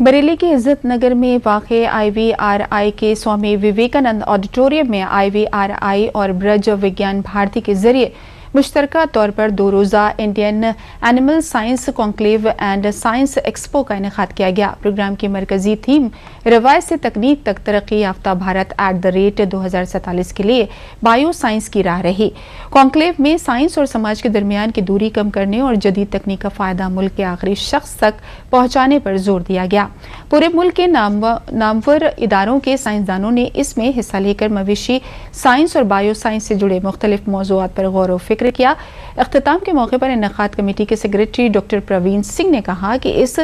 बरेली के इज्जत नगर में वाक़े IVRI के स्वामी विवेकानंद ऑडिटोरियम में IVRI और ब्रज विज्ञान भारती के जरिए मुश्तरका तौर पर 2 रोज़ा Indian animal science conclave and science expo का इनेकाद किया गया। प्रोग्राम की मरकजी थीम रवायत से तकनीक तक तरक्की याफ्ता भारत @2047 के लिए बायो साइंस की राह रही। कॉन्क्लेव में साइंस और समाज के दरमियान की दूरी कम करने और जदीद तकनीक का फ़ायदा मुल्क के आखिरी शख्स तक पहुँचाने पर जोर दिया गया। पूरे मुल्क के नामवर इदारों के साइंसदानों ने इसमें हिस्सा लेकर मवेशी साइंस और बायो साइंस से जुड़े मुख्तलिफ मौज़ूआत पर गौर व फिक्र किया। इख्तिताम के मौके पर इनेकाद कमेटी के सेक्रेटरी डॉक्टर प्रवीण सिंह ने कहा कि इस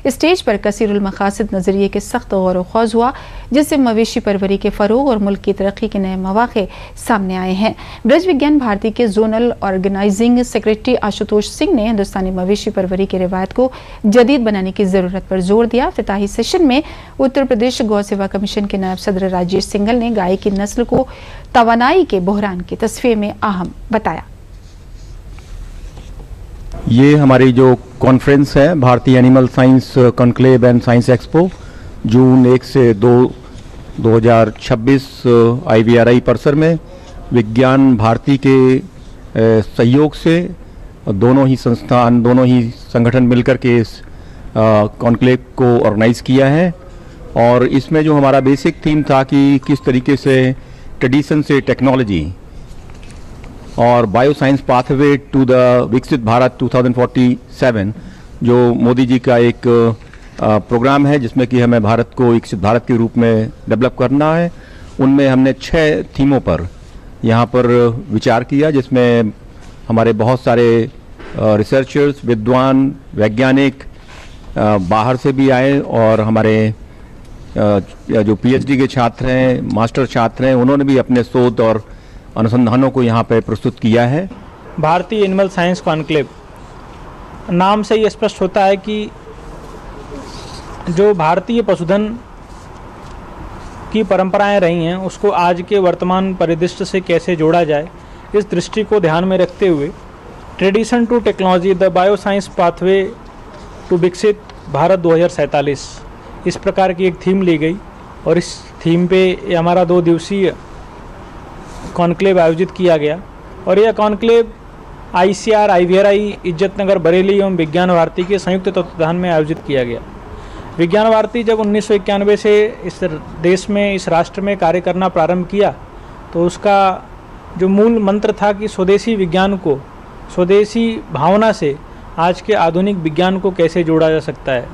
स्टेज पर कसीरुल मकासद नजरिए के सख्त गौर ख्वाज हुआ, जिससे मवेशी परवरी के फरोग और मुल्क की तरक्की के नए मौके सामने आए हैं। ब्रज विज्ञान भारती के zonal organising secretary Ashutosh Singh ने हिंदुस्तानी मवेशी परवरी की रिवायत को जदीद बनाने की जरूरत पर जोर दिया। इफ्तिताही सेशन में उत्तर प्रदेश गौ सेवा कमीशन के नायब सदर राजेश सिंघल ने गाय की नस्ल को तवानाई के बहरान के तस्फिये में अहम बताया। ये हमारी जो कॉन्फ्रेंस है भारतीय animal science conclave and science expo June 1 से 2 2026 IVRI परिसर में विज्ञान भारती के सहयोग से दोनों ही संगठन मिलकर के इस कॉन्क्लेव को ऑर्गेनाइज किया है। और इसमें जो हमारा बेसिक थीम था कि किस तरीके से ट्रेडिशन से टेक्नोलॉजी और bio science pathway to the Viksit Bharat 2047 जो मोदी जी का एक प्रोग्राम है जिसमें कि हमें भारत को विकसित भारत के रूप में डेवलप करना है। उनमें हमने 6 थीमों पर यहाँ पर विचार किया, जिसमें हमारे बहुत सारे रिसर्चर्स, विद्वान, वैज्ञानिक बाहर से भी आए और हमारे जो PhD के छात्र हैं, मास्टर छात्र हैं, उन्होंने भी अपने शोध और अनुसंधानों को यहाँ पर प्रस्तुत किया है। भारतीय एनिमल साइंस कॉन्क्लेव नाम से ये स्पष्ट होता है कि जो भारतीय पशुधन की परंपराएं रही हैं उसको आज के वर्तमान परिदृश्य से कैसे जोड़ा जाए, इस दृष्टि को ध्यान में रखते हुए tradition to technology the bio science pathway to Viksit Bharat 2047 इस प्रकार की एक थीम ली गई और इस थीम पे हमारा 2 दिवसीय कॉन्क्लेव आयोजित किया गया। और यह कॉन्क्लेव ICR IVRI इज्जत नगर बरेली एवं विज्ञान भारती के संयुक्त तत्वाधान में आयोजित किया गया। विज्ञान भारती जब 1991 से इस देश में, इस राष्ट्र में कार्य करना प्रारंभ किया तो उसका जो मूल मंत्र था कि स्वदेशी विज्ञान को, स्वदेशी भावना से आज के आधुनिक विज्ञान को कैसे जोड़ा जा सकता है।